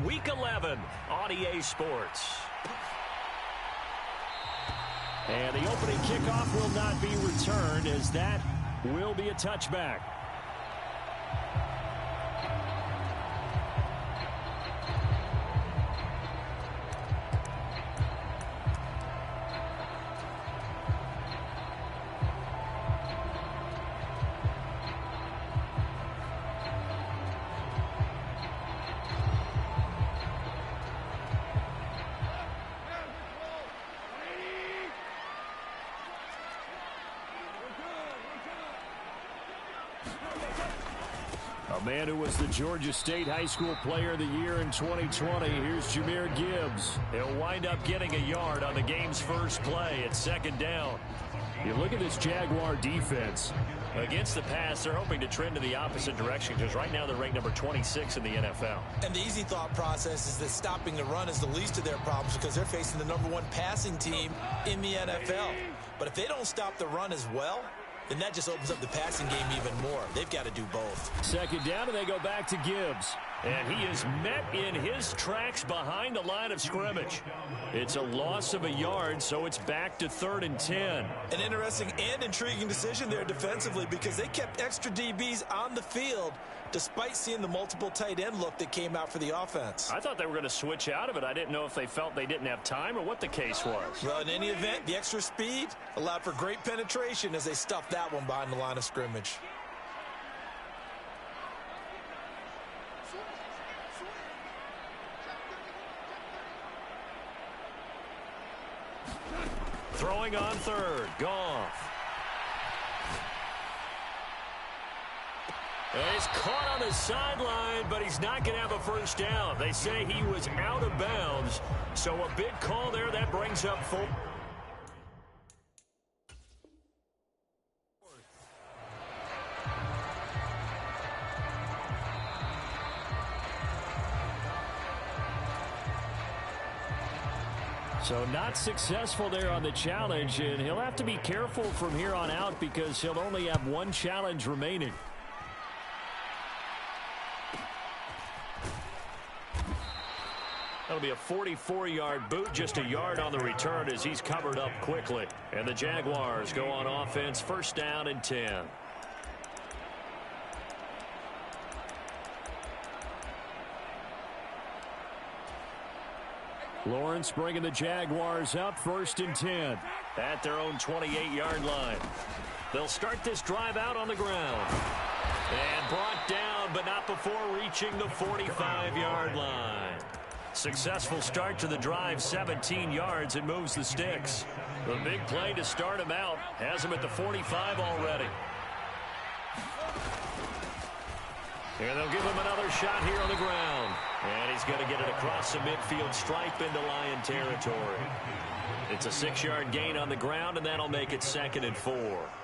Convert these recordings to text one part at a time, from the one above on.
Week 11 on EA Sports. And the opening kickoff will not be returned, as that will be a touchback. A man who was the Georgia State High School Player of the Year in 2020. Here's Jahmyr Gibbs. He'll wind up getting a yard on the game's first play at second down. You look at this Jaguar defense. Against the pass, they're hoping to trend in the opposite direction because right now they're ranked number 26 in the NFL. And the easy thought process is that stopping the run is the least of their problems because they're facing the #1 passing team in the NFL. But if they don't stop the run as well, then that just opens up the passing game even more. They've got to do both. Second down, and they go back to Gibbs. And he is met in his tracks behind the line of scrimmage. It's a loss of a yard, so it's back to 3rd and 10. An interesting and intriguing decision there defensively because they kept extra DBs on the field despite seeing the multiple tight end look that came out for the offense. I thought they were going to switch out of it. I didn't know if they felt they didn't have time or what the case was. Well, in any event, the extra speed allowed for great penetration as they stuffed that one behind the line of scrimmage. Throwing on 3rd, Goff. He's caught on the sideline, but he's not going to have a first down. They say he was out of bounds, so a big call there. That brings up full. So not successful there on the challenge, and he'll have to be careful from here on out because he'll only have one challenge remaining. That'll be a 44-yard boot, just a yard on the return as he's covered up quickly. And the Jaguars go on offense, 1st down and 10. Lawrence bringing the Jaguars up, 1st and 10 at their own 28-yard line. They'll start this drive out on the ground. And brought down, but not before reaching the 45-yard line. Successful start to the drive, 17 yards, and moves the sticks. The big play to start him out has him at the 45 already. And they'll give him another shot here on the ground. And he's going to get it across the midfield stripe into Lion territory. It's a 6-yard gain on the ground, and that'll make it 2nd and 4.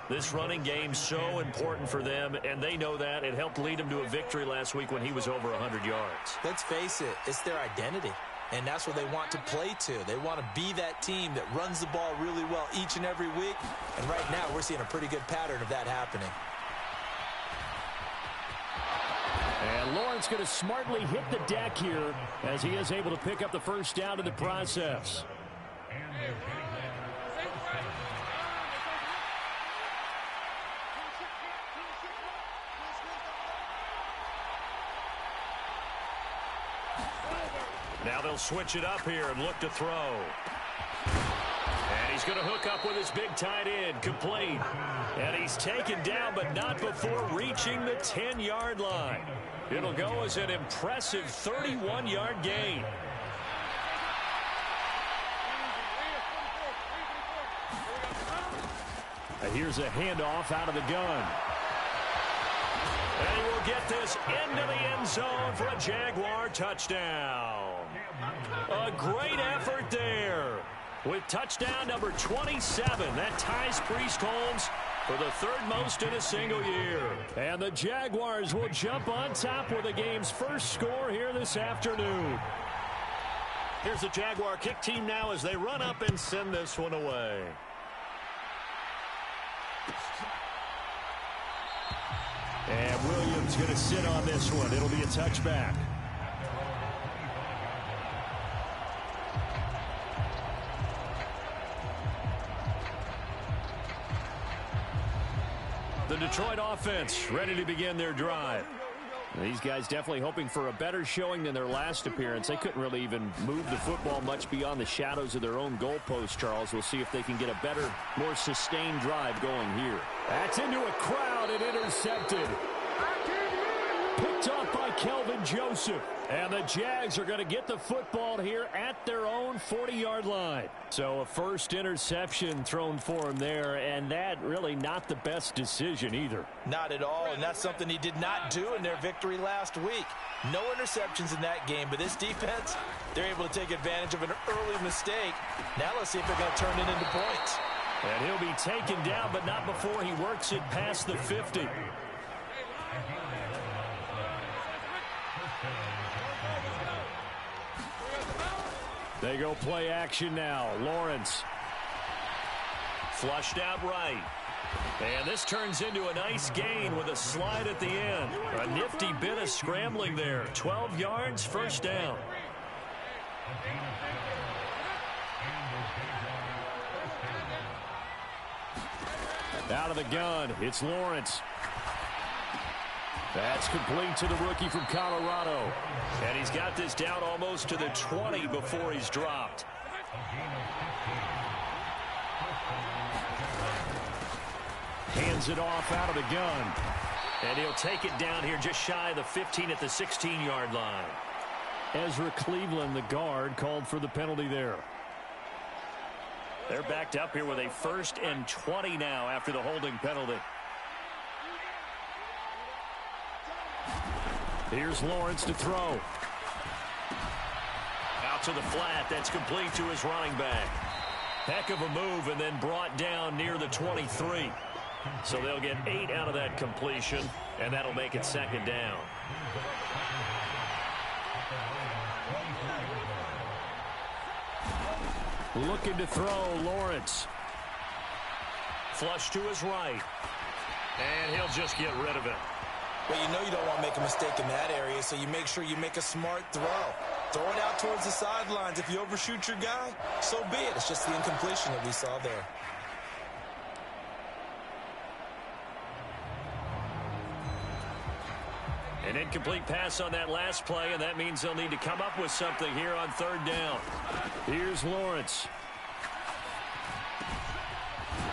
This running game's so important for them, and they know that. It helped lead them to a victory last week when he was over 100 yards. Let's face it, it's their identity, and that's what they want to play to. They want to be that team that runs the ball really well each and every week, and right now we're seeing a pretty good pattern of that happening. And Lawrence going to smartly hit the deck here as he is able to pick up the first down in the process. Now they'll switch it up here and look to throw. And he's going to hook up with his big tight end, complete. And he's taken down, but not before reaching the 10-yard line. It'll go as an impressive 31-yard gain. Here's a handoff out of the gun. And he will get this into the end zone for a Jaguar touchdown. A great effort there. With touchdown number 27, that ties Priest Holmes for the 3rd most in a single year. And the Jaguars will jump on top with the game's first score here this afternoon. Here's the Jaguar kick team now as they run up and send this one away. And Williams going to sit on this one. It'll be a touchback. The Detroit offense ready to begin their drive. These guys definitely hoping for a better showing than their last appearance. They couldn't really even move the football much beyond the shadows of their own goalpost, Charles. We'll see if they can get a better, more sustained drive going here. That's into a crowd and intercepted. Picked off by Kelvin Joseph. And the Jags are going to get the football here at their own 40-yard line. So a first interception thrown for him there, and that really not the best decision either. Not at all, and that's something he did not do in their victory last week. No interceptions in that game, but this defense, they're able to take advantage of an early mistake. Now let's see if they're going to turn it into points. And he'll be taken down, but not before he works it past the 50. They go play action now. Lawrence. Flushed out right. And this turns into a nice gain with a slide at the end. A nifty bit of scrambling there. 12 yards, first down. Out of the gun, it's Lawrence. That's complete to the rookie from Colorado. And he's got this down almost to the 20 before he's dropped. Hands it off out of the gun. And he'll take it down here just shy of the 15 at the 16-yard line. Ezra Cleveland, the guard, called for the penalty there. They're backed up here with a 1st and 20 now after the holding penalty. Here's Lawrence to throw. Out to the flat. That's complete to his running back. Heck of a move and then brought down near the 23. So they'll get 8 out of that completion, and that'll make it second down. Looking to throw, Lawrence. Flush to his right. And he'll just get rid of it. Well, you know you don't want to make a mistake in that area, so you make sure you make a smart throw. Throw it out towards the sidelines. If you overshoot your guy, so be it. It's just the incompletion that we saw there. An incomplete pass on that last play, and that means they'll need to come up with something here on 3rd down. Here's Lawrence.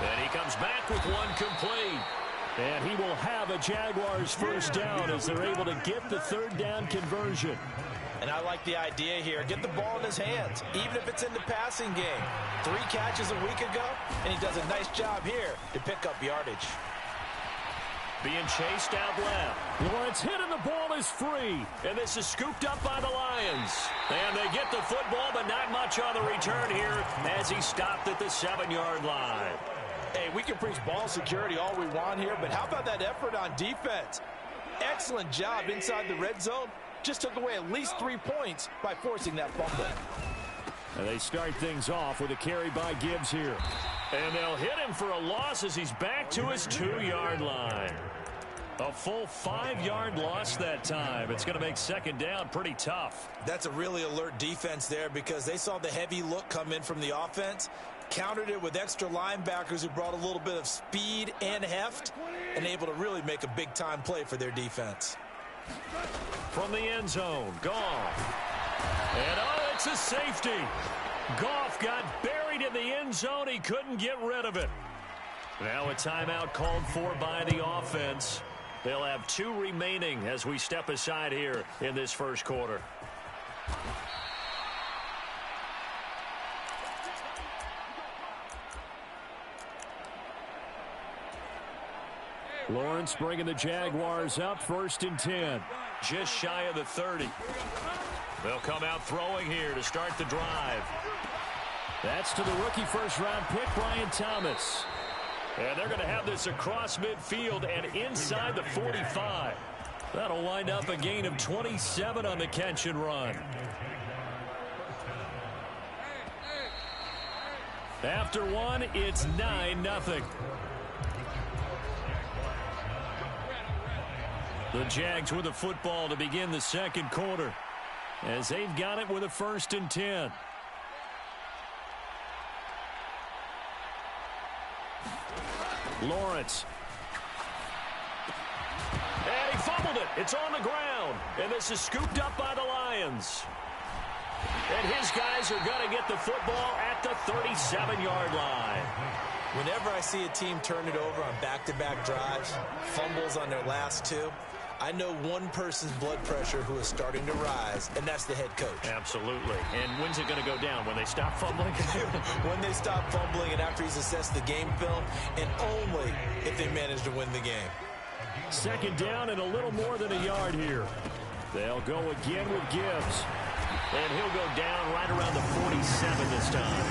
And he comes back with one complete. And he will have a Jaguars first down as they're able to get the 3rd down conversion. And I like the idea here. Get the ball in his hands, even if it's in the passing game. 3 catches a week ago, and he does a nice job here to pick up yardage. Being chased out left. Lawrence hit and the ball is free. And this is scooped up by the Lions. And they get the football, but not much on the return here as he stopped at the 7-yard line. Hey, we can preach ball security all we want here, but how about that effort on defense? Excellent job inside the red zone. Just took away at least 3 points by forcing that fumble. And they start things off with a carry by Gibbs here. And they'll hit him for a loss as he's back to his 2-yard line. A full 5-yard loss that time. It's going to make second down pretty tough. That's a really alert defense there because they saw the heavy look come in from the offense, countered it with extra linebackers who brought a little bit of speed and heft, and able to really make a big-time play for their defense. From the end zone, Goff. And oh, it's a safety. Goff got buried in the end zone. He couldn't get rid of it. Now a timeout called for by the offense. They'll have 2 remaining as we step aside here in this first quarter. Lawrence bringing the Jaguars up, 1st and 10. Just shy of the 30. They'll come out throwing here to start the drive. That's to the rookie first-round pick, Brian Thomas. And they're going to have this across midfield and inside the 45. That'll wind up a gain of 27 on the catch and run. After 1, it's 9-0. The Jags with the football to begin the second quarter as they've got it with a 1st and 10. Lawrence. fumbled it. It's on the ground. And this is scooped up by the Lions. And his guys are going to get the football at the 37-yard line. Whenever I see a team turn it over on back-to-back drives, fumbles on their last two, I know one person's blood pressure who is starting to rise, and that's the head coach. Absolutely. And when's it going to go down? When they stop fumbling? When they stop fumbling and after he's assessed the game film, and only if they manage to win the game. Second down and a little more than a yard here. They'll go again with Gibbs. And he'll go down right around the 47 this time.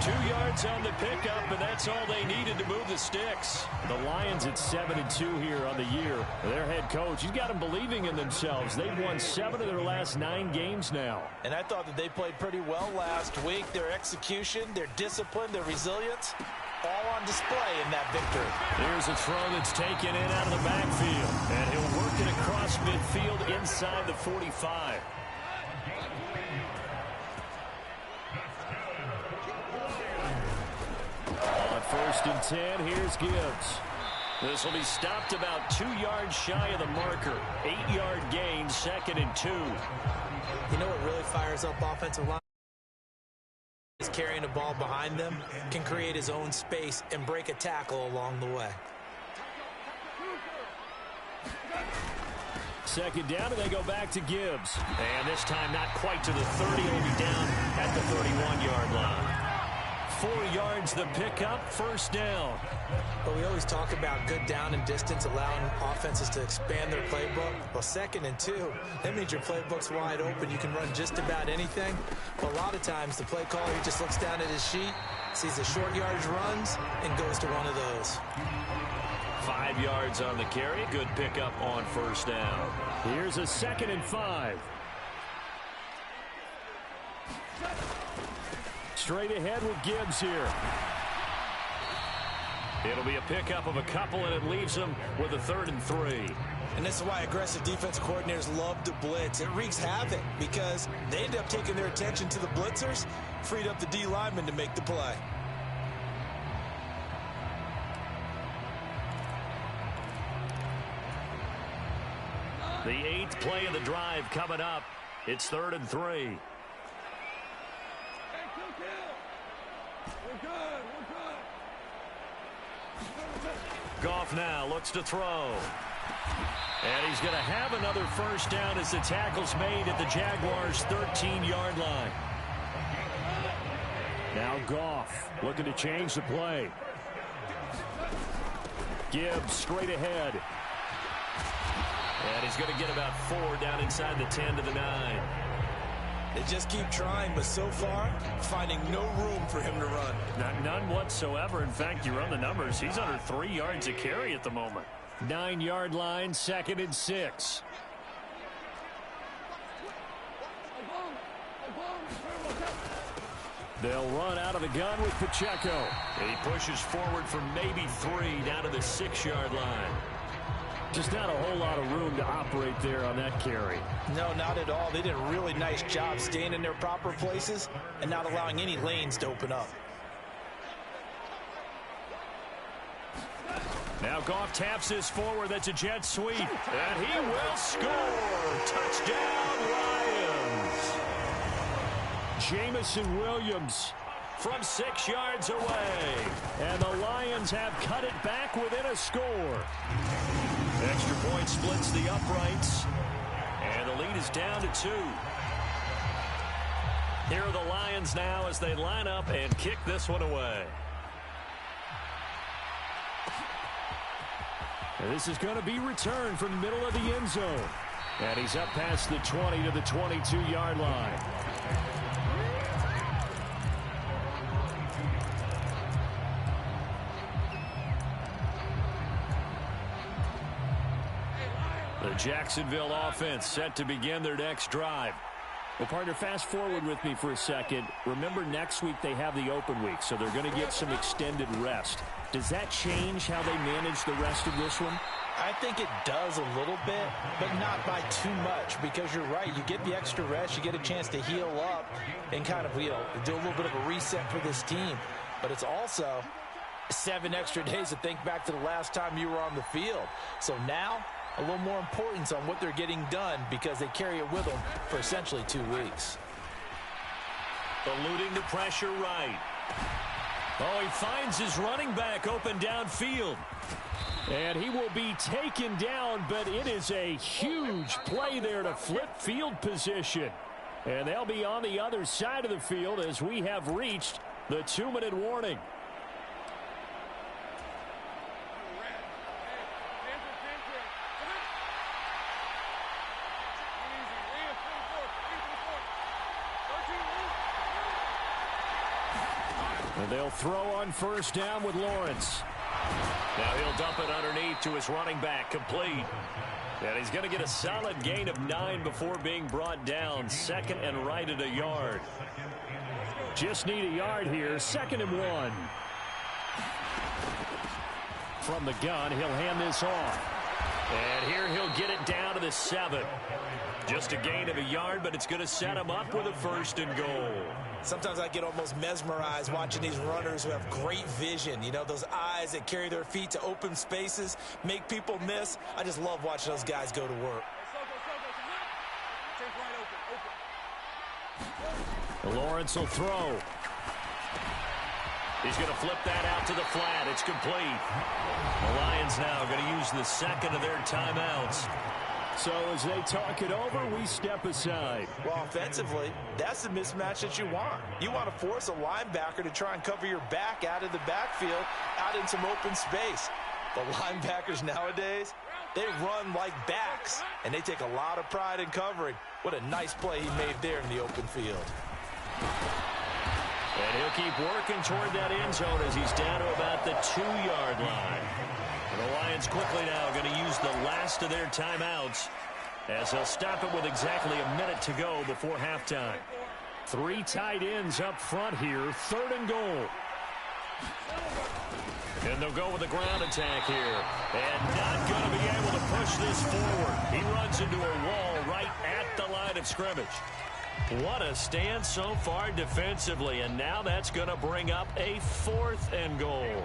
2 yards on the pickup, and that's all they needed to move the sticks. The Lions at 7-2 here on the year. Their head coach, he's got them believing in themselves. They've won 7 of their last 9 games now. And I thought that they played pretty well last week. Their execution, their discipline, their resilience, all on display in that victory. Here's a throw that's taken in out of the backfield. And he'll work it across midfield inside the 45. On 1st and 10, here's Gibbs. This will be stopped about 2 yards shy of the marker. 8-yard gain, 2nd and 2. You know what really fires up offensive line? Is carrying the ball behind them, can create his own space and break a tackle along the way. 2nd down, and they go back to Gibbs. And this time not quite to the 30. He'll be down at the 31-yard line. 4 yards the pickup, 1st down. But we always talk about good down and distance, allowing offenses to expand their playbook. Well, 2nd and 2, that means your playbook's wide open. You can run just about anything. But a lot of times the play caller, he just looks down at his sheet, sees the short yardage runs, and goes to one of those. 5 yards on the carry. Good pickup on 1st down. Here's a 2nd and 5. Straight ahead with Gibbs here. It'll be a pickup of a couple, and it leaves them with a 3rd and 3. And this is why aggressive defensive coordinators love to blitz. It wreaks havoc because they end up taking their attention to the blitzers, freed up the D lineman to make the play. The 8th play of the drive coming up. It's 3rd and 3. Goff now looks to throw. And he's going to have another 1st down as the tackle's made at the Jaguars' 13-yard line. Now Goff looking to change the play. Gibbs straight ahead. And he's going to get about 4 down inside the 10 to the 9. They just keep trying, but so far, finding no room for him to run. None whatsoever. In fact, you run the numbers. He's under 3 yards a carry at the moment. 9-yard line, 2nd and 6. They'll run out of the gun with Pacheco. And he pushes forward for maybe 3 down to the 6-yard line. Just not a whole lot of room to operate there on that carry. No, not at all. They did a really nice job staying in their proper places and not allowing any lanes to open up. Now Goff taps this forward. That's a jet sweep. And he will score. Touchdown, Lions. Jamison Williams from 6 yards away. And the Lions have cut it back within a score. Extra point splits the uprights. And the lead is down to 2. Here are the Lions now as they line up and kick this one away. And this is going to be returned from the middle of the end zone. And he's up past the 20 to the 22-yard line. The Jacksonville offense set to begin their next drive. Well, partner, fast forward with me for a second. Remember, next week they have the open week, so they're going to get some extended rest. Does that change how they manage the rest of this one? I think it does a little bit, but not by too much, because you're right. You get the extra rest. You get a chance to heal up and kind of, do a little bit of a reset for this team. But it's also 7 extra days to think back to the last time you were on the field. So now a little more importance on what they're getting done because they carry it with them for essentially 2 weeks. Eluding the pressure right. Oh, he finds his running back open downfield. And he will be taken down, but it is a huge play there to flip field position. And they'll be on the other side of the field as we have reached the 2-minute warning. And they'll throw on first down with Lawrence. Now he'll dump it underneath to his running back, complete. And he's going to get a solid gain of 9 before being brought down. 2nd and right at a yard. Just need a yard here. 2nd and 1. From the gun, he'll hand this off. And here he'll get it down to the 7. Just a gain of a yard, but it's going to set him up with a 1st and goal. Sometimes I get almost mesmerized watching these runners who have great vision. You know, those eyes that carry their feet to open spaces, make people miss. I just love watching those guys go to work. Lawrence will throw. He's going to flip that out to the flat. It's complete. The Lions now going to use the 2nd of their timeouts. So as they talk it over, we step aside. Well, offensively, that's the mismatch that you want. You want to force a linebacker to try and cover your back out of the backfield, out in some open space. The linebackers nowadays, they run like backs, and they take a lot of pride in covering. What a nice play he made there in the open field. And he'll keep working toward that end zone as he's down to about the 2-yard line. The Lions quickly now going to use the last of their timeouts as they'll stop it with exactly a minute to go before halftime. 3 tight ends up front here. 3rd and goal. And they'll go with the ground attack here. And not going to be able to push this forward. He runs into a wall right at the line of scrimmage. What a stand so far defensively. And now that's going to bring up a 4th and goal.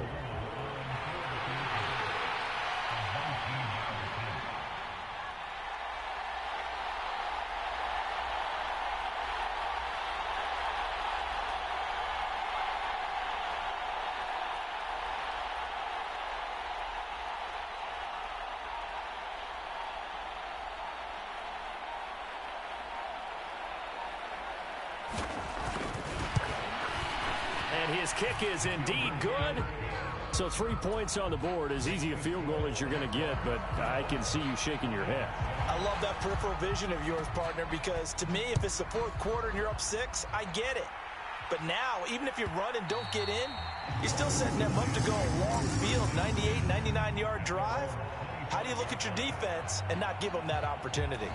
And his kick is indeed good. So 3 points on the board, as easy a field goal as you're going to get, but I can see you shaking your head. I love that peripheral vision of yours, partner, because to me, if it's the 4th quarter and you're up 6, I get it. But now, even if you run and don't get in, you're still setting them up to go a long field, 98, 99-yard drive. How do you look at your defense and not give them that opportunity?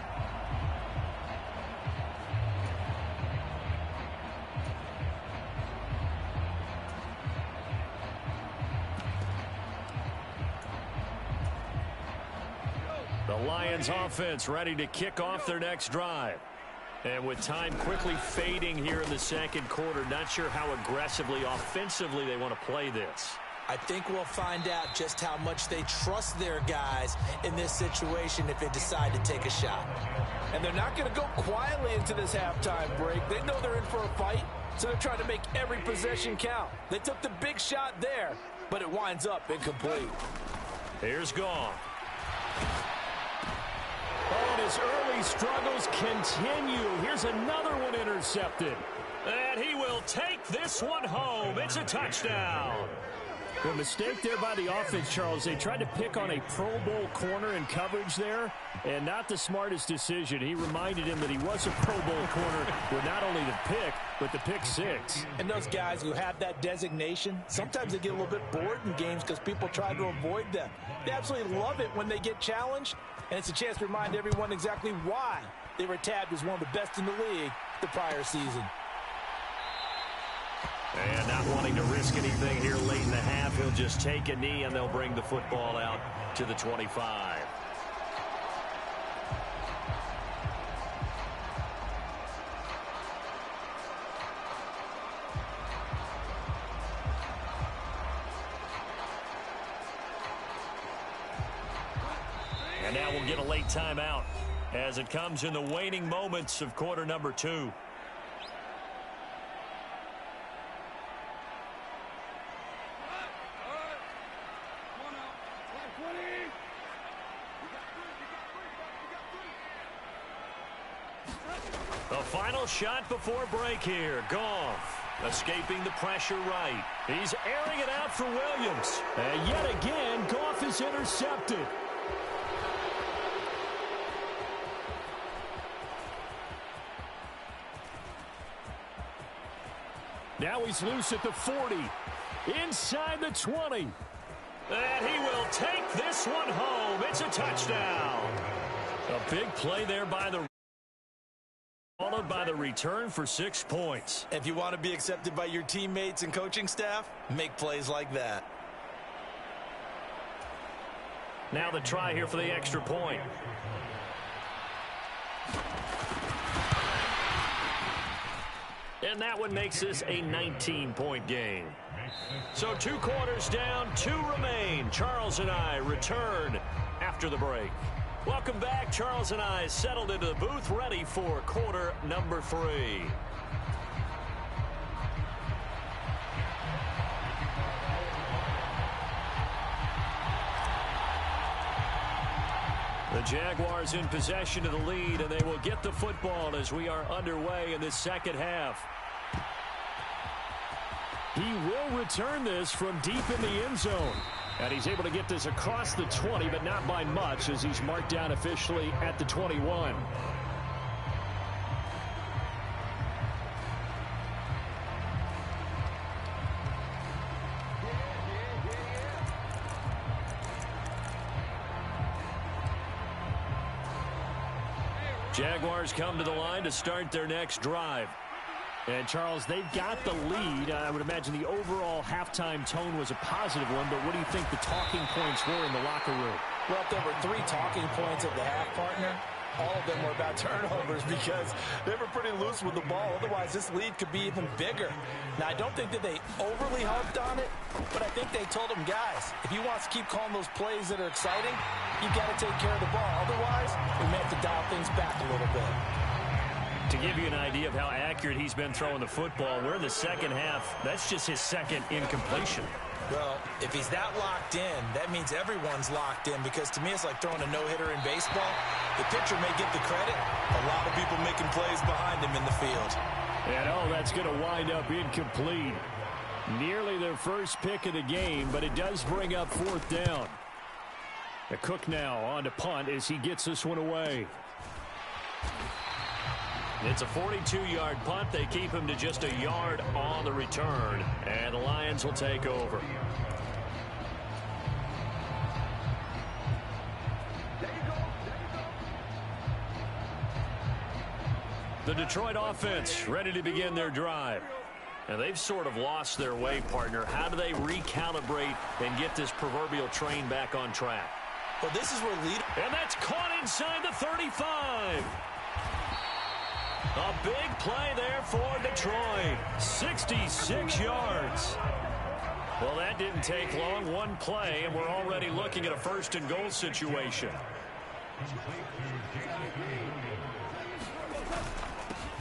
The Lions offense ready to kick off their next drive. And with time quickly fading here in the 2nd quarter, not sure how aggressively, offensively they want to play this. I think we'll find out just how much they trust their guys in this situation if they decide to take a shot. And they're not going to go quietly into this halftime break. They know they're in for a fight, so they're trying to make every possession count. They took the big shot there, but it winds up incomplete. Here's Goff. Oh, and his early struggles continue. Here's another one intercepted. And he will take this one home. It's a touchdown. The mistake there by the offense, Charles. They tried to pick on a Pro Bowl corner in coverage there, and not the smartest decision. He reminded him that he was a Pro Bowl corner with not only the pick, but the pick 6. And those guys who have that designation, sometimes they get a little bit bored in games because people try to avoid them. They absolutely love it when they get challenged, and it's a chance to remind everyone exactly why they were tabbed as one of the best in the league the prior season. And not wanting to risk anything here late in the half, he'll just take a knee and they'll bring the football out to the 25. And now now will get a late timeout as it comes in the waning moments of quarter number 2. The final shot before break here. Goff escaping the pressure right. He's airing it out for Williams. And yet again, Goff is intercepted. Now he's loose at the 40. Inside the 20. And he will take this one home. It's a touchdown. A big play there by the... followed by the return for 6 points. If you want to be accepted by your teammates and coaching staff, make plays like that. Now the try here for the extra point. And that one makes this a 19-point game. So 2 quarters down, 2 remain. Charles and I return after the break. Welcome back. Charles and I settled into the booth, ready for quarter number 3. The Jaguars in possession of the lead, and they will get the football as we are underway in this second half. He will return this from deep in the end zone. And he's able to get this across the 20, but not by much, as he's marked down officially at the 21. Jaguars come to the line to start their next drive. And, Charles, they've got the lead. I would imagine the overall halftime tone was a positive one, but what do you think the talking points were in the locker room? Well, if there were 3 talking points at the half, partner, all of them were about turnovers because they were pretty loose with the ball. Otherwise, this lead could be even bigger. Now, I don't think that they overly harped on it, but I think they told them, guys, if you want to keep calling those plays that are exciting, you've got to take care of the ball. Otherwise, we may have to dial things back a little bit. To give you an idea of how accurate he's been throwing the football, we're in the second half. That's just his second incompletion. Well, if he's that locked in, that means everyone's locked in, because to me it's like throwing a no-hitter in baseball. The pitcher may get the credit. A lot of people making plays behind him in the field. And, oh, that's going to wind up incomplete. Nearly their first pick of the game, but it does bring up 4th down. The Cook now on to punt as he gets this one away. It's a 42-yard punt. They keep him to just a yard on the return, and the Lions will take over. The Detroit offense ready to begin their drive. And they've sort of lost their way, partner. How do they recalibrate and get this proverbial train back on track? Well, this is where lead... And that's caught inside the 35. A big play there for Detroit. 66 yards. Well, that didn't take long. One play, and we're already looking at a 1st and goal situation.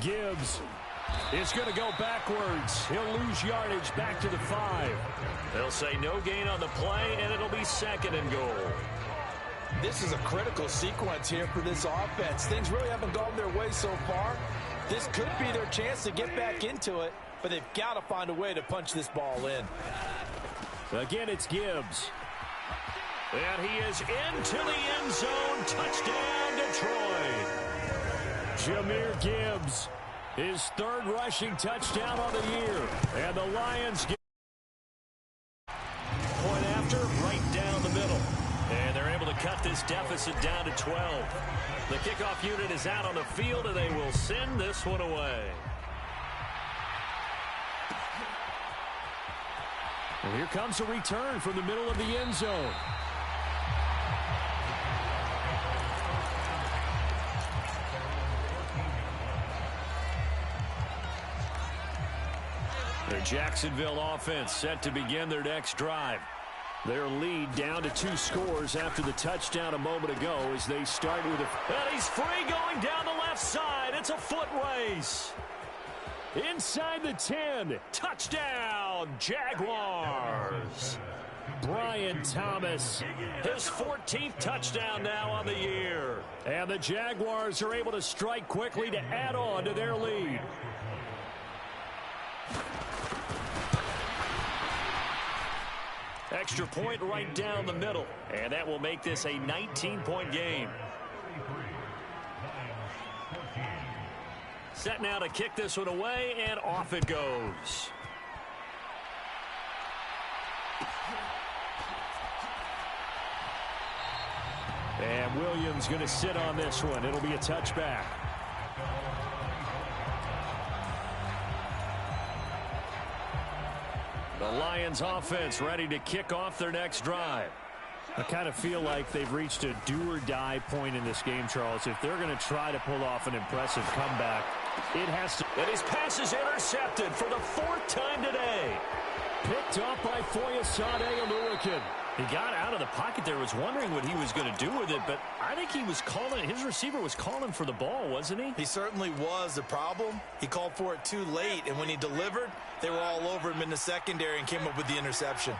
Gibbs is going to go backwards. He'll lose yardage back to the 5. They'll say no gain on the play, and it'll be 2nd and goal. This is a critical sequence here for this offense. Things really haven't gone their way so far. This could be their chance to get back into it, but they've got to find a way to punch this ball in. Again, it's Gibbs. And he is into the end zone. Touchdown, Detroit. Jahmyr Gibbs, his 3rd rushing touchdown on the year. And the Lions get point after, right down the middle. And they're able to cut this deficit down to 12. The kickoff unit is out on the field, and they will send this one away. And here comes a return from the middle of the end zone. The Jacksonville offense set to begin their next drive. Their lead down to 2 scores after the touchdown a moment ago as they start with a... And he's free going down the left side. It's a foot race. Inside the 10. Touchdown, Jaguars. Brian Thomas. His 14th touchdown now on the year. And the Jaguars are able to strike quickly to add on to their lead. Extra point right down the middle. And that will make this a 19-point game. Set now to kick this one away, and off it goes. And Williams going to sit on this one. It'll be a touchback. The Lions offense ready to kick off their next drive. I kind of feel like they've reached a do-or-die point in this game, Charles. If they're going to try to pull off an impressive comeback, it has to... And his pass is intercepted for the 4th time today. Picked up by Foyesade Oluwakin. He got out of the pocket there, was wondering what he was going to do with it, but I think he was calling, his receiver was calling for the ball, wasn't he? He certainly was. The problem, he called for it too late, and when he delivered, they were all over him in the secondary and came up with the interception.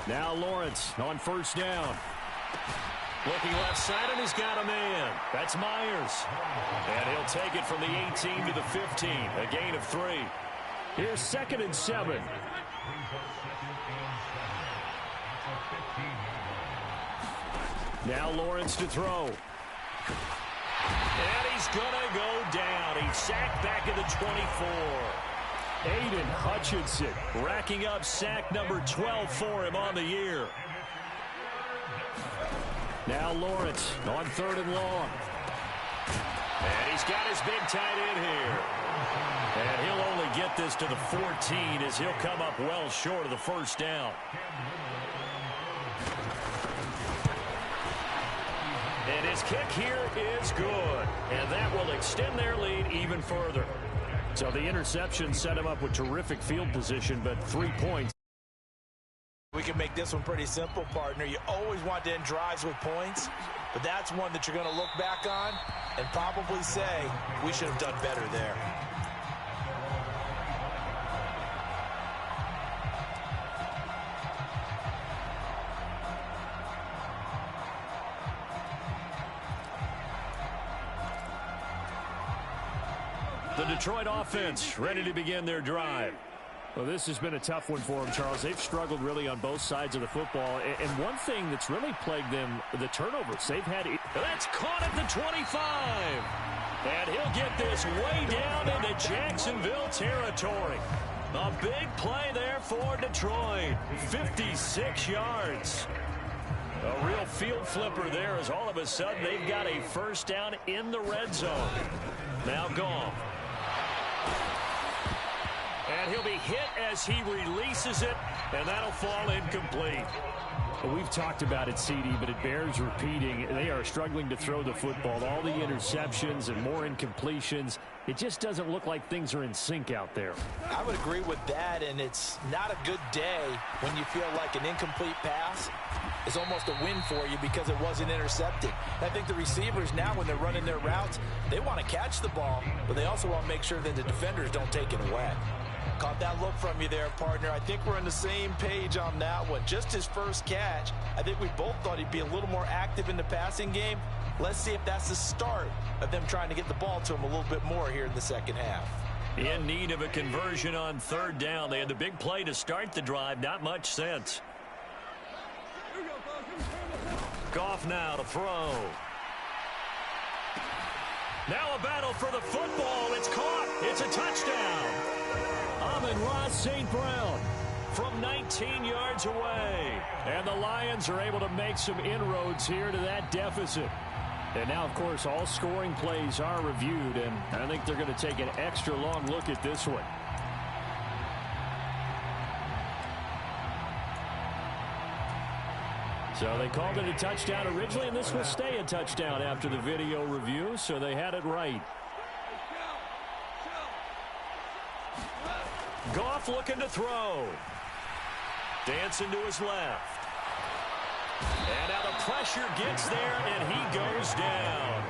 Now Lawrence on first down. Looking left side, and he's got a man. That's Myers. And he'll take it from the 18 to the 15, a gain of 3. Here's 2nd and 7. Now Lawrence to throw. And he's going to go down. He's sacked back at the 24. Aiden Hutchinson racking up sack number 12 for him on the year. Now Lawrence on 3rd and long. And he's got his big tight end here. And he'll only get this to the 14 as he'll come up well short of the first down. And his kick here is good. And that will extend their lead even further. So the interception set him up with terrific field position, but 3 points. We can make this one pretty simple, partner. You always want to end drives with points, but that's one that you're going to look back on and probably say, we should have done better there. The Detroit offense ready to begin their drive. Well, this has been a tough one for them, Charles. They've struggled really on both sides of the football. And one thing that's really plagued them, the turnovers. They've had... That's caught at the 25. And he'll get this way down into Jacksonville territory. A big play there for Detroit. 56 yards. A real field flipper there as all of a sudden they've got a first down in the red zone. Now Goff. And he'll be hit as he releases it, and that'll fall incomplete. Well, we've talked about it, CD, but it bears repeating. They are struggling to throw the football. All the interceptions and more incompletions. It just doesn't look like things are in sync out there. I would agree with that, and it's not a good day when you feel like an incomplete pass is almost a win for you because it wasn't intercepted. And I think the receivers now, when they're running their routes, they want to catch the ball, but they also want to make sure that the defenders don't take it away. Caught that look from you there, partner. I think we're on the same page on that one. Just his first catch. I think we both thought he'd be a little more active in the passing game. Let's see if that's the start of them trying to get the ball to him a little bit more here in the second half. In need of a conversion on 3rd down. They had the big play to start the drive. Not much sense. Goff now to throw. Now a battle for the football. It's caught. It's a touchdown. Amon-Ra St. Brown from 19 yards away. And the Lions are able to make some inroads here to that deficit. And now, of course, all scoring plays are reviewed, and I think they're going to take an extra long look at this one. So they called it a touchdown originally, and this will stay a touchdown after the video review, so they had it right. Goff looking to throw. Dancing to his left. And now the pressure gets there, and he goes down.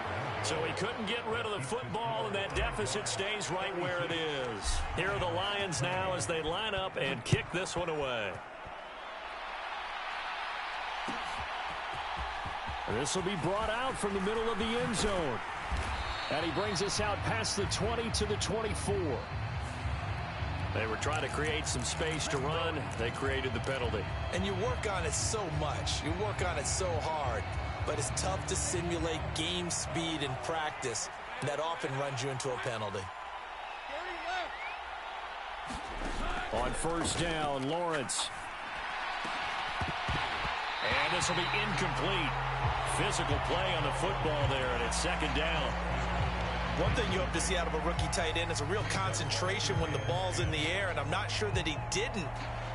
So he couldn't get rid of the football, and that deficit stays right where it is. Here are the Lions now as they line up and kick this one away. This will be brought out from the middle of the end zone. And he brings us out past the 20 to the 24. They were trying to create some space to run. They created the penalty. And you work on it so much. You work on it so hard. But it's tough to simulate game speed in practice. And that often runs you into a penalty. On first down, Lawrence. And this will be incomplete. Physical play on the football there, and it's second down. One thing you hope to see out of a rookie tight end is a real concentration when the ball's in the air, and I'm not sure that he didn't,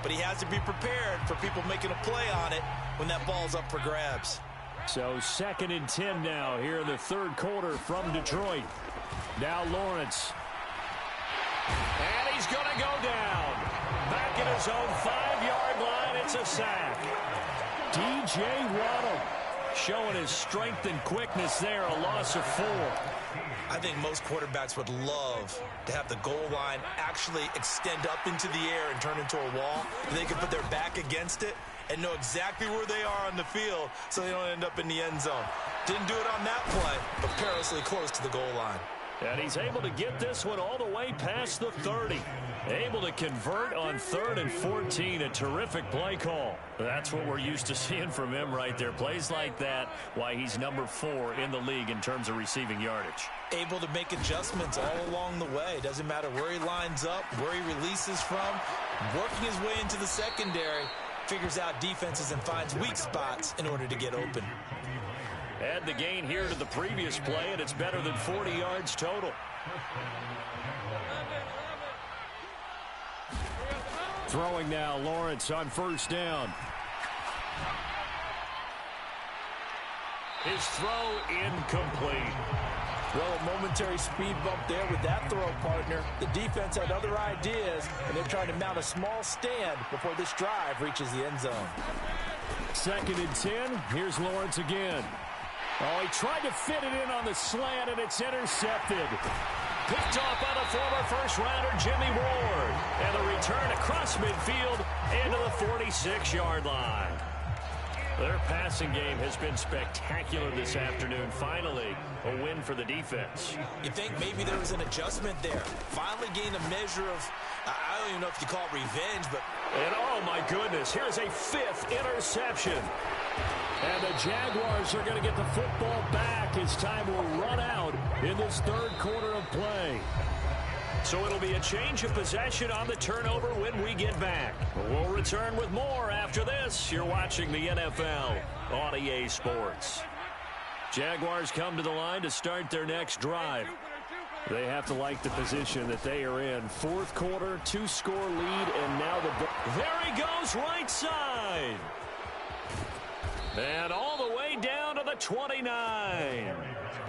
but he has to be prepared for people making a play on it when that ball's up for grabs. So 2nd and 10 now here in the third quarter from Detroit. Now Lawrence. And he's going to go down. Back at his own 5-yard line, it's a sack. DJ Waddle showing his strength and quickness there, a loss of 4. I think most quarterbacks would love to have the goal line actually extend up into the air and turn into a wall. They can put their back against it and know exactly where they are on the field so they don't end up in the end zone. Didn't do it on that play, but perilously close to the goal line. And he's able to get this one all the way past the 30. Able to convert on 3rd and 14. A terrific play call. That's what we're used to seeing from him right there. Plays like that, why he's number 4 in the league in terms of receiving yardage. Able to make adjustments all along the way. Doesn't matter where he lines up, where he releases from. Working his way into the secondary. Figures out defenses and finds weak spots in order to get open. Add the gain here to the previous play, and it's better than 40 yards total. Throwing now, Lawrence on first down. His throw incomplete. Well, a momentary speed bump there with that throw, partner. The defense had other ideas, and they're trying to mount a small stand before this drive reaches the end zone. 2nd and 10. Here's Lawrence again. Oh, he tried to fit it in on the slant, and it's intercepted. Picked off by the former first-rounder Jimmy Ward. And the return across midfield into the 46-yard line. Their passing game has been spectacular this afternoon. Finally, a win for the defense. You think maybe there was an adjustment there. Finally gained a measure of, I don't even know if you call it revenge, but... And oh my goodness, here's a 5th interception. And the Jaguars are going to get the football back as time will run out in this third quarter of play. So it'll be a change of possession on the turnover when we get back. We'll return with more after this. You're watching the NFL on EA Sports. Jaguars come to the line to start their next drive. They have to like the position that they are in. Fourth quarter, 2-score lead, and now the... There he goes, right side. And all the way down to the 29.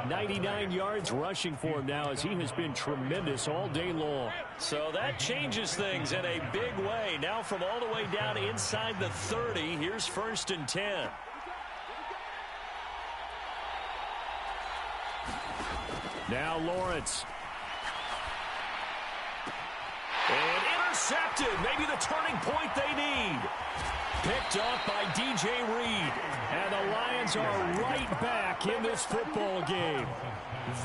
99 yards rushing for him now as he has been tremendous all day long. So that changes things in a big way. Now from all the way down inside the 30, here's 1st and 10. Now Lawrence. And intercepted. Maybe the turning point they need. Picked off by DJ Reed. And the Lions are right back in this football game.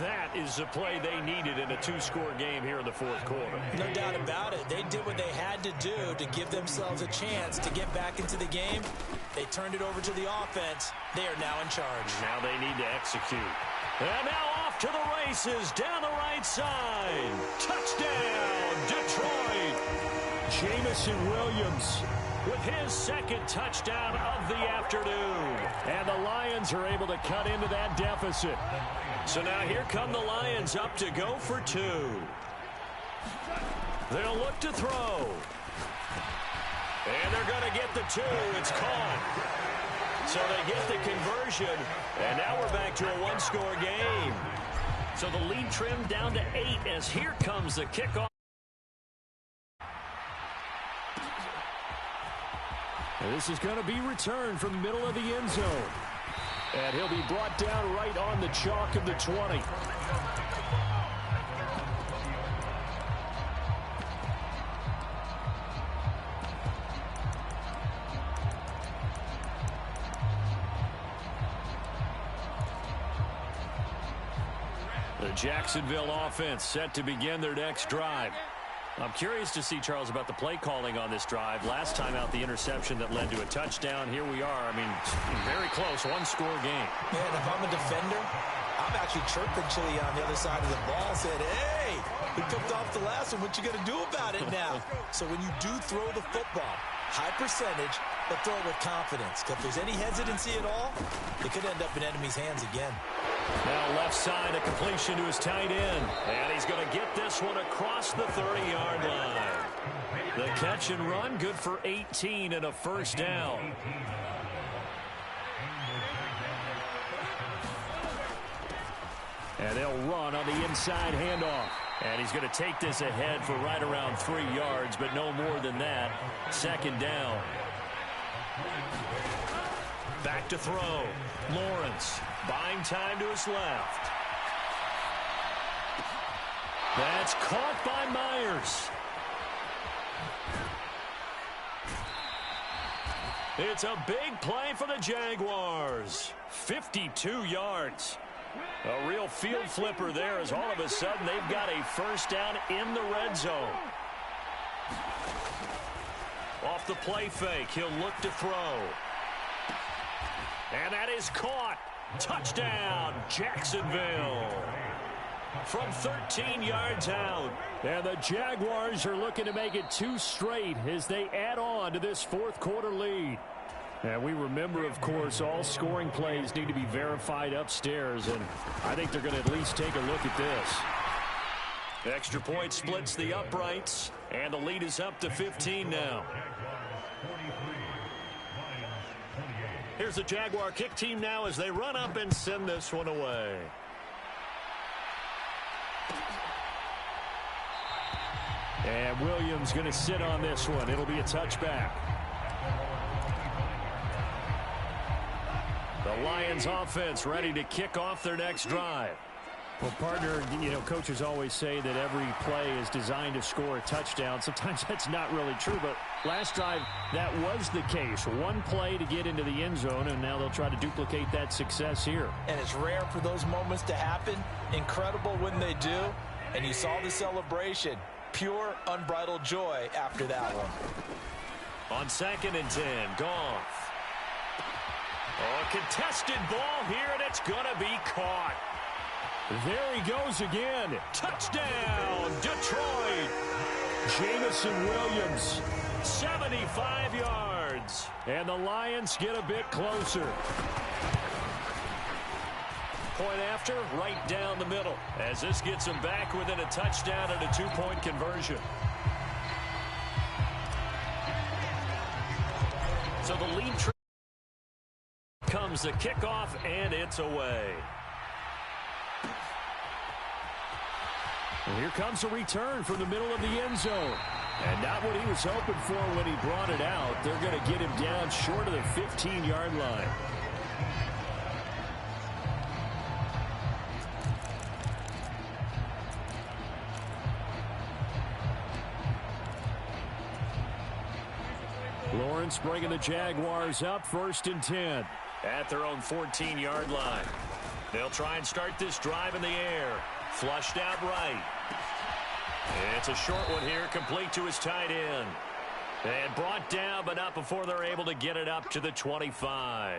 That is the play they needed in a 2-score game here in the fourth quarter. No doubt about it. They did what they had to do to give themselves a chance to get back into the game. They turned it over to the offense. They are now in charge. Now they need to execute. And now off to the races down the right side. Touchdown, Detroit. Jamison Williams with his 2nd touchdown of the afternoon. And the Lions are able to cut into that deficit. So now here come the Lions up to go for 2. They'll look to throw. And they're going to get the 2. It's caught. So they get the conversion. And now we're back to a 1-score game. So the lead trimmed down to 8 as here comes the kickoff. And this is going to be returned from the middle of the end zone. And he'll be brought down right on the chalk of the 20. The Jacksonville offense set to begin their next drive. I'm curious to see, Charles, about the play calling on this drive. Last time out, the interception that led to a touchdown. Here we are. I mean, very close, one-score game. Man, if I'm a defender, I'm actually chirping Chili on the other side of the ball, said, hey, we picked off the last one. What you going to do about it now? So when you do throw the football, high percentage, but throw it with confidence. Because if there's any hesitancy at all, it could end up in enemy's hands again. Now left side, a completion to his tight end. And he's going to get this one across the 30-yard line. The catch and run, good for 18 and a first down. And they'll run on the inside handoff. And he's going to take this ahead for right around 3 yards, but no more than that. Second down. Back to throw. Lawrence buying time to his left. That's caught by Myers. It's a big play for the Jaguars. 52 yards. A real field flipper there as all of a sudden they've got a first down in the red zone. Off the play fake, he'll look to throw. And that is caught. Touchdown, Jacksonville. From 13 yards out. And the Jaguars are looking to make it 2 straight as they add on to this fourth quarter lead. And we remember, of course, all scoring plays need to be verified upstairs, and I think they're going to at least take a look at this. Extra point splits the uprights, and the lead is up to 15 now. Here's the Jaguar kick team now as they run up and send this one away. And Williams going to sit on this one. It'll be a touchback. The Lions offense ready to kick off their next drive. Well, partner, you know, coaches always say that every play is designed to score a touchdown. Sometimes that's not really true, but last drive, that was the case. One play to get into the end zone, and now they'll try to duplicate that success here. And it's rare for those moments to happen. Incredible when they do. And you saw the celebration. Pure, unbridled joy after that one. On 2nd and 10, Goff. Oh, a contested ball here, and it's going to be caught. There he goes again. Touchdown, Detroit. Jamison Williams, 75 yards. And the Lions get a bit closer. Point after, right down the middle. As this gets them back within a touchdown and a 2-point conversion. So the lead comes the kickoff, and it's away. And here comes a return from the middle of the end zone. And not what he was hoping for when he brought it out. They're going to get him down short of the 15-yard line. Lawrence bringing the Jaguars up 1st and 10. At their own 14-yard line. They'll try and start this drive in the air. Flushed out right. It's a short one here, complete to his tight end. And brought down, but not before they're able to get it up to the 25.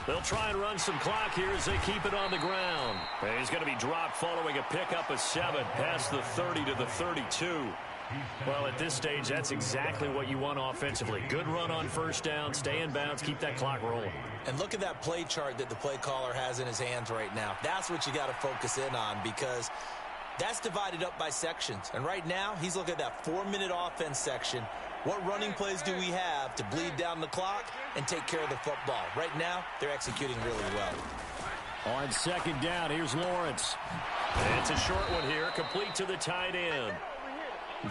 They'll try and run some clock here as they keep it on the ground. And he's going to be dropped following a pickup of 7 past the 30 to the 32. Well, at this stage, that's exactly what you want offensively. Good run on first down, stay in bounds, keep that clock rolling. And look at that play chart that the play caller has in his hands right now. That's what you got to focus in on, because that's divided up by sections. And right now, he's looking at that 4-minute offense section. What running plays do we have to bleed down the clock and take care of the football? Right now, they're executing really well. On 2nd down, here's Lawrence. And it's a short one here, complete to the tight end.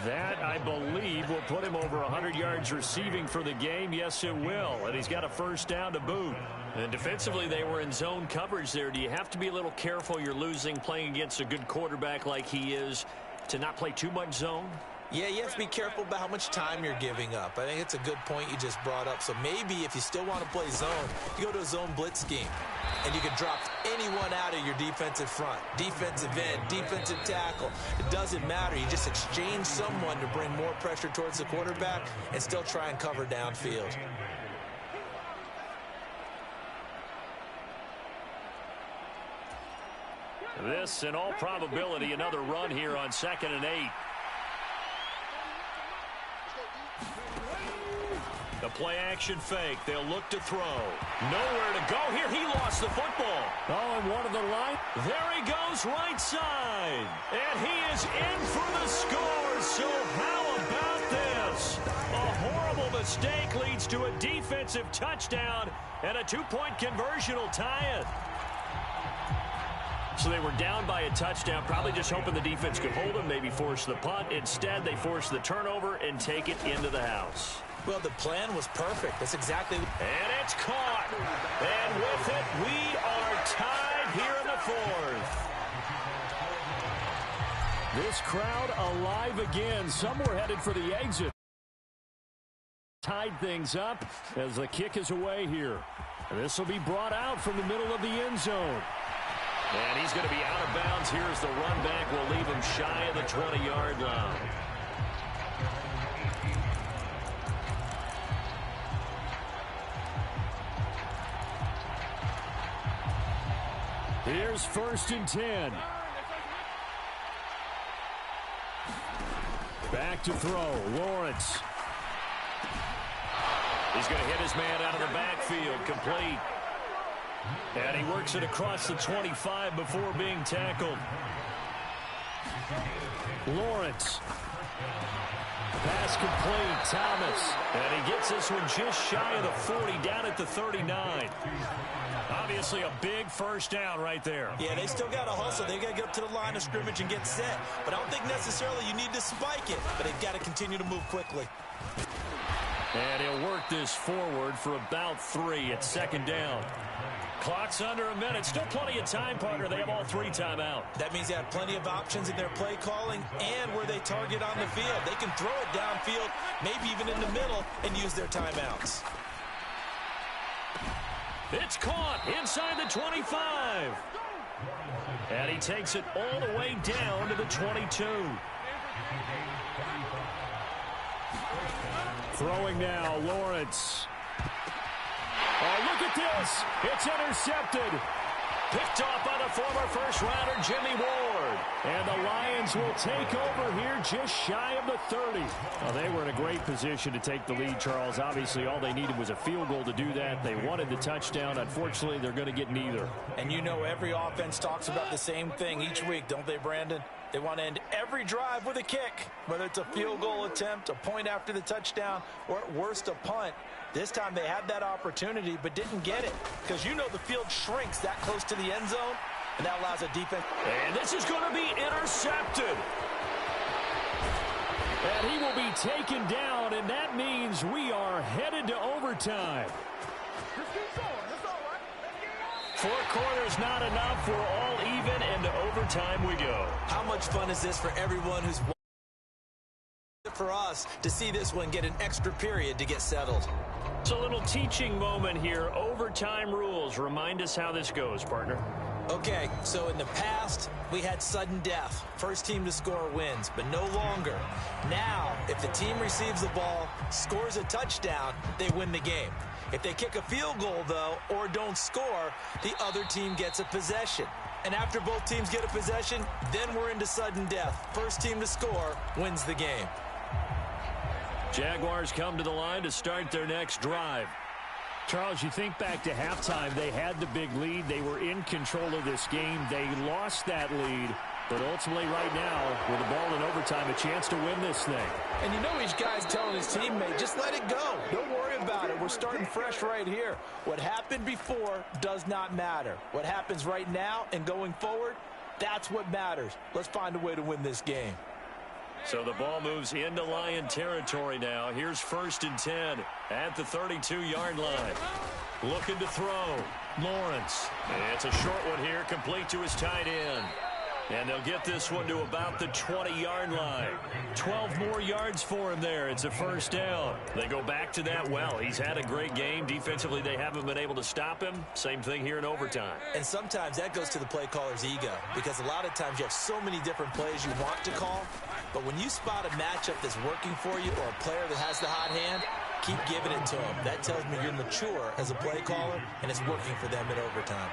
That, I believe, will put him over 100 yards receiving for the game. Yes, it will. And he's got a first down to boot. And defensively, they were in zone coverage there. Do you have to be a little careful you're losing playing against a good quarterback like he is to not play too much zone? Yeah, you have to be careful about how much time you're giving up. I think it's a good point you just brought up. So maybe if you still want to play zone, you go to a zone blitz scheme. And you can drop anyone out of your defensive front. Defensive end, defensive tackle. It doesn't matter. You just exchange someone to bring more pressure towards the quarterback and still try and cover downfield. This, in all probability, another run here on 2nd and 8. The play-action fake. They'll look to throw. Nowhere to go here. He lost the football. Oh, and one of the line. There he goes, right side. And he is in for the score. So how about this? A horrible mistake leads to a defensive touchdown, and a 2-point conversion will tie it. So they were down by a touchdown, probably just hoping the defense could hold them, maybe force the punt. Instead, they force the turnover and take it into the house. Well, the plan was perfect. That's exactly. And it's caught. And with it, we are tied here in the 4th. This crowd alive again. Some were headed for the exit. Tied things up as the kick is away here. This will be brought out from the middle of the end zone. And he's going to be out of bounds. Here's the run back. We'll leave him shy of the 20-yard line. Here's 1st and 10. Back to throw. Lawrence. He's going to hit his man out of the backfield. Complete. And he works it across the 25 before being tackled. Lawrence. Pass complete. Thomas. And he gets this one just shy of the 40, down at the 39. Obviously a big first down right there. Yeah, they still got to hustle. They got to get up to the line of scrimmage and get set. But I don't think necessarily you need to spike it. But they've got to continue to move quickly. And he'll work this forward for about 3 at 2nd down. Clock's under a minute. Still plenty of time, partner. They have all 3 timeout. That means they have plenty of options in their play calling and where they target on the field. They can throw it downfield, maybe even in the middle, and use their timeouts. It's caught inside the 25. And he takes it all the way down to the 22. Throwing now, Lawrence. Oh, look at this. It's intercepted. Picked off by the former first-rounder Jimmy Ward. And the Lions will take over here just shy of the 30. Well, they were in a great position to take the lead, Charles. Obviously, all they needed was a field goal to do that. They wanted the touchdown. Unfortunately, they're going to get neither. And you know every offense talks about the same thing each week, don't they, Brandon? They want to end every drive with a kick, whether it's a field goal attempt, a point after the touchdown, or at worst, a punt. This time they had that opportunity but didn't get it because you know the field shrinks that close to the end zone, and that allows a defense. And this is going to be intercepted. And he will be taken down, and that means we are headed to overtime. 4 quarters not enough. We're all even, and to overtime we go. How much fun is this for everyone who's for us to see this one get an extra period to get settled? It's a little teaching moment here. Overtime rules. Remind us how this goes, partner. Okay, so in the past, we had sudden death. First team to score wins, but no longer. Now, if the team receives the ball, scores a touchdown, they win the game. If they kick a field goal, though, or don't score, the other team gets a possession. And after both teams get a possession, then we're into sudden death. First team to score wins the game. Jaguars come to the line to start their next drive. Charles, you think back to halftime, they had the big lead. They were in control of this game. They lost that lead. But ultimately right now, with the ball in overtime, a chance to win this thing. And you know each guy's telling his teammate, just let it go. Don't worry about it. We're starting fresh right here. What happened before does not matter. What happens right now and going forward, That's what matters. Let's find a way to win this game. So the ball moves into Lion territory now. Here's 1st and 10 at the 32-yard line. Looking to throw. Lawrence. It's a short one here, complete to his tight end. And they'll get this one to about the 20-yard line. 12 more yards for him there. It's a 1st down. They go back to that well. He's had a great game. Defensively, they haven't been able to stop him. Same thing here in overtime. And sometimes that goes to the play caller's ego, because a lot of times you have so many different plays you want to call. But when you spot a matchup that's working for you or a player that has the hot hand, keep giving it to him. That tells me you're mature as a play caller, and it's working for them in overtime.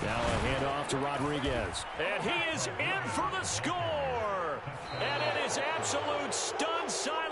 Now a handoff to Rodriguez. And he is in for the score. And it is absolute stun silence